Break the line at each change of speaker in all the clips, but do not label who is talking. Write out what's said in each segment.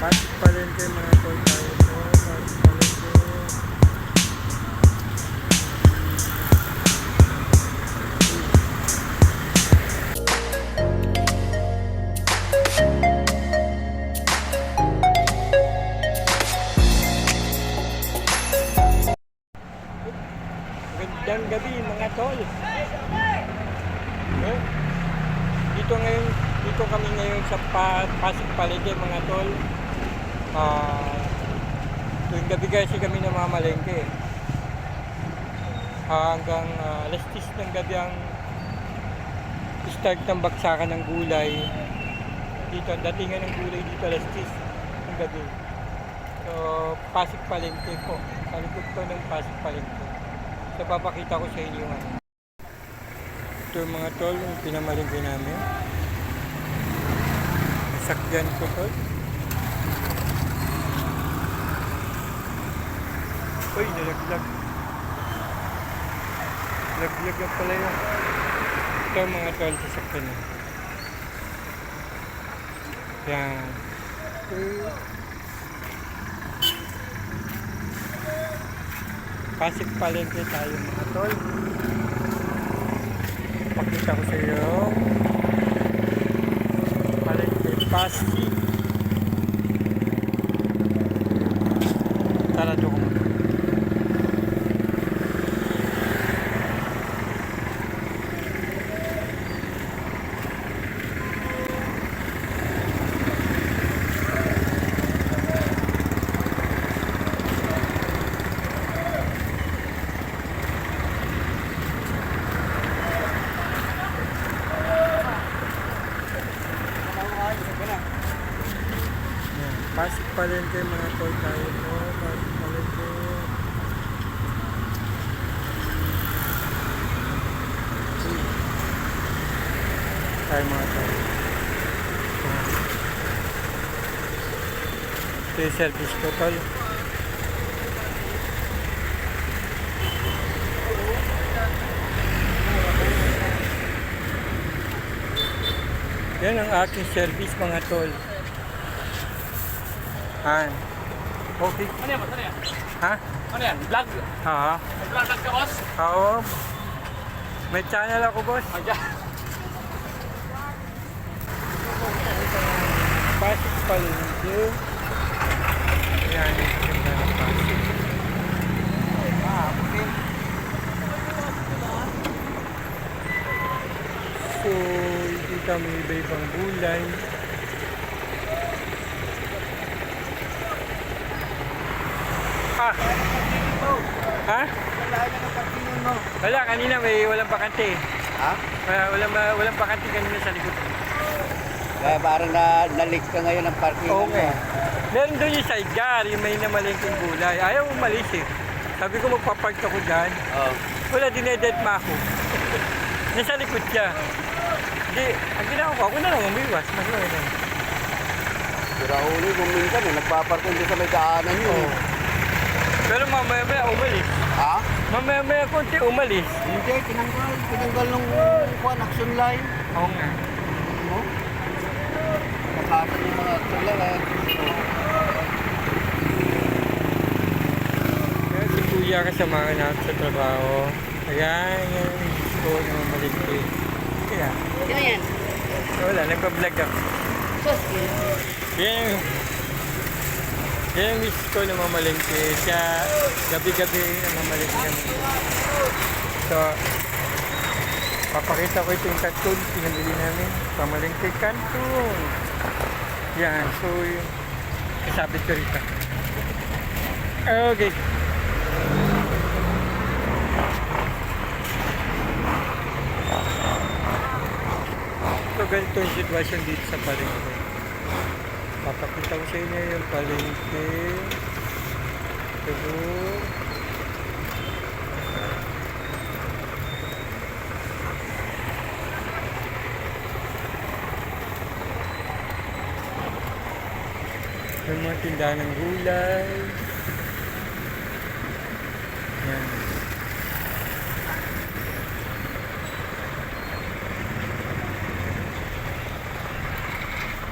Pasig Palengke mga tol tayo po. Pasig Palengke. Magandang gabi mga tol. No? Dito kami ngayon sa Pasig Palengke mga tol. Tuwing gabi kasi kami namamalengke. Hanggang alas 10 ng gabi ang start ng baksakan ng gulay. Dito, ang datingan ng gulay dito alas 10 ng gabi. So, Pasig Palengke po. Sa likod ko ng Pasig Palengke. So, papakita ko sa inyo nga. Ito yung mga tol, yung pinamalengke namin. Sakyan ko tol. Uy, nalaglag. Laglag na pala yun. Ito yung mga tol, sasakyan na. Yan. Pasig Palengke tayo mga tol. Pakita ko sa iyo. Palengke Pasig. Tara doon. Pasig Palengke mga tol tayo po. Pasig Palengke. Tayo mga tol. Ito yung service ko tol. Yan ang aking service mga tol. Han. Okay.
Ano yan? Ano yan?
Ha?
Ano yan? Vlog?
Oo.
May vlog ka, boss?
Oo. May channel ako, boss.
Ayan.
Pasig Palengke. Ayan, yung ganda ng Pasig.
Okay.
So, hindi kami iba-ibang gulay. Ha? Wala, kanina may walang bakante.
Ha?
Walang bakante kanina sa likod.
Kaya parang na-leak ka ngayon ng parking.
Okay. Meron doon yung sidecar, yung may namalengkeng gulay. Ayaw umalis eh. Sabi ko magpapark ako dyan.
Oo.
Wala, dinedetma ako. Nasa likod siya. Hindi, ang ginawa ko, ako na lang umiwas. Mas maganda.
Sira ulo, buminsan eh. Nagpaparking doon sa may daanan yun.
Oo. Pero mamaya-maya umalis.
Ha?
Mamaya-maya konti umalis.
Hindi, tinanggal nung action line.
Oo nga.
No? Nakasad yung mga action line eh.
Kaya si Kuya kasama namin sa trabaho. Ayan, yung gusto ko na maligpit. Kaya,
Sino yan?
wala, nagpa-vlog ako.
Sos,
Yan yung miss ko na mamalengke. Siya, gabi-gabi na mamalengke kami. So, papakita ko ito yung cartoon pinamili namin. Pamalengke cartoon. Yan, so yung kasabit ko rito. Okay. So, ganito yung sitwasyon dito sa palengke. Papakita ko sa inyo yung palengke. Ito. Yung mga tindahan ng gulay. Yan.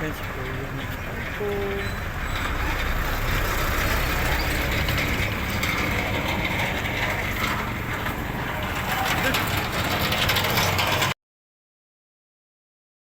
Yan si Kuya.